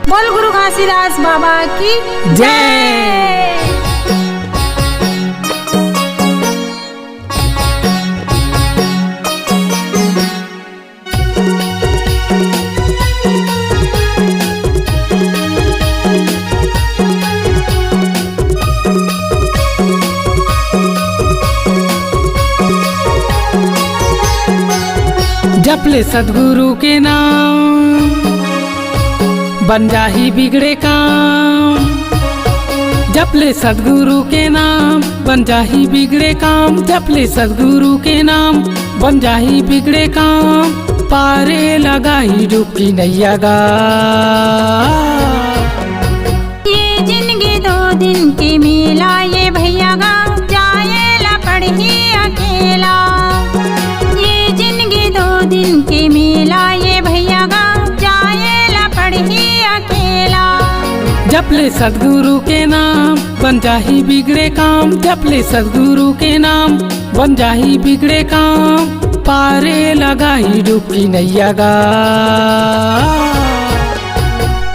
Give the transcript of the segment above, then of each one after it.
बोल गुरु घासीदास बाबा की जय। जप ले सद्गुरु के नाम बन जाही बिगड़े काम। जप ले सद्गुरु के नाम बन जाही बिगड़े काम। जप ले सद्गुरु के नाम बन जाही बिगड़े काम। पारे लगाही डुबकी नैया गा। ये जिंदगी 2 दिन की मेला ये भैया गा जाएला पढ़ी अकेला। ये जिंदगी 2 दिन की मेला ये भैया गा जाएला पढ़ी अकेला। जप ले सद्गुरु के नाम बन जाही बिगड़े काम। जप ले सद्गुरु के नाम बन जाही बिगड़े काम। पारे लगाही डुबकी नैया गा।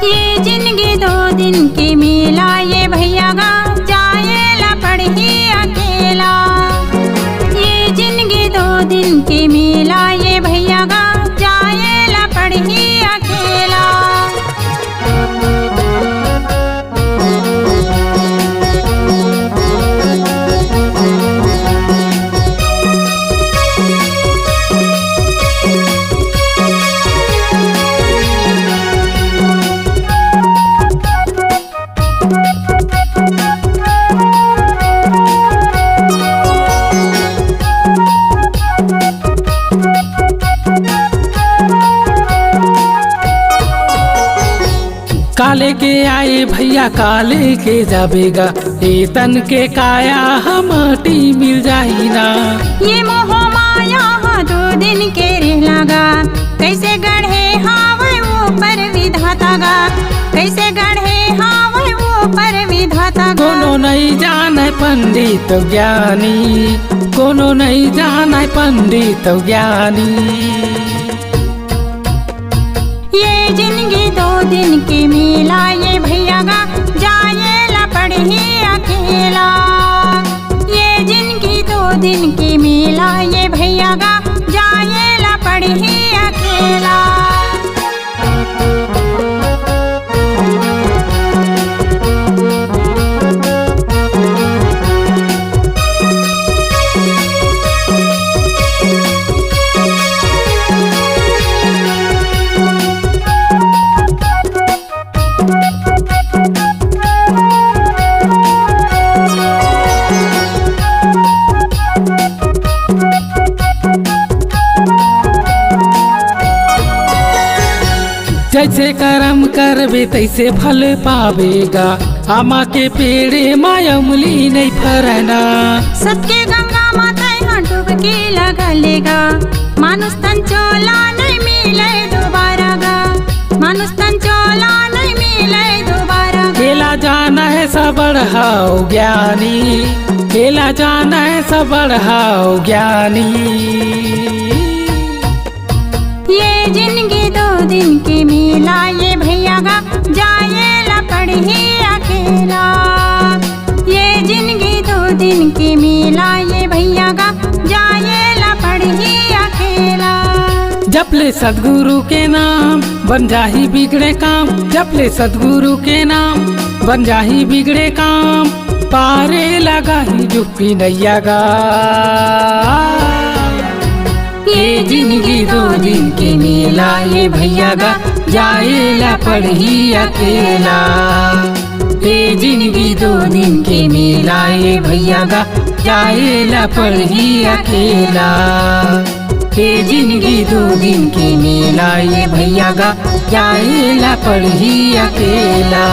ये जिंदगी 2 दिन की मेला ये भैया गा जाएला पढ़ी अकेला। ये जिंदगी 2 दिन की मेला ये भैया गा जाएला पढ़ी अकेला। काले के आए भैया काले के जाबेगा। ए तन के काया हम माटी मिल जाही ना। ये मोह माया 2 दिन के रह लगा। कैसे गढ़े हावे वो पर विधाता गा। कैसे गढ़े हावे वो पर विधाता गा। कोनो नहीं जाने पंडित ज्ञानी। कोनो नहीं जाने पंडित ज्ञानी। ये जिंदगी 2 दिन की मेला ये भैया गा जाएला पढ़ी अकेला। ये जिंदगी 2 दिन की मेला ये भैया गा जाएला पढ़ी अकेला। जैसे कर्म करबे तैसे फल पावेगा। आमा के पेड़े मायमली नहीं फरना। सबके गंगा माता यहाँ डुबकी लगा लेगा। मानुष तन चोला नहीं मिले दोबारा गा। मानुष तन चोला नहीं मिले दोबारा गा। खेला जाना है सब बढ़ाओ ज्ञानी। खेला जाना है सब बढ़ाओ ज्ञानी। ये जिंदगी 2 दिन की मेला ये भैया गा जाएला पढ़ी अकेला। ये जिंदगी 2 दिन की मेला ये भैया गा जाएला पढ़ी अकेला। जप ले सद्गुरु के नाम बन जाही बिगड़े काम। जप ले सद्गुरु के नाम बन जाही बिगड़े काम। पारे लगाही डुबकी नैया गा। ये जिंदगी 2 दिन की मेला ये भैया गा जाएला पढ़ी अकेला। ये जिंदगी 2 दिन की मेला ये भैया गा जाएला पढ़ी अकेला। ये जिंदगी 2 दिन की मेला ये भैया गा जाएला पढ़ी अकेला।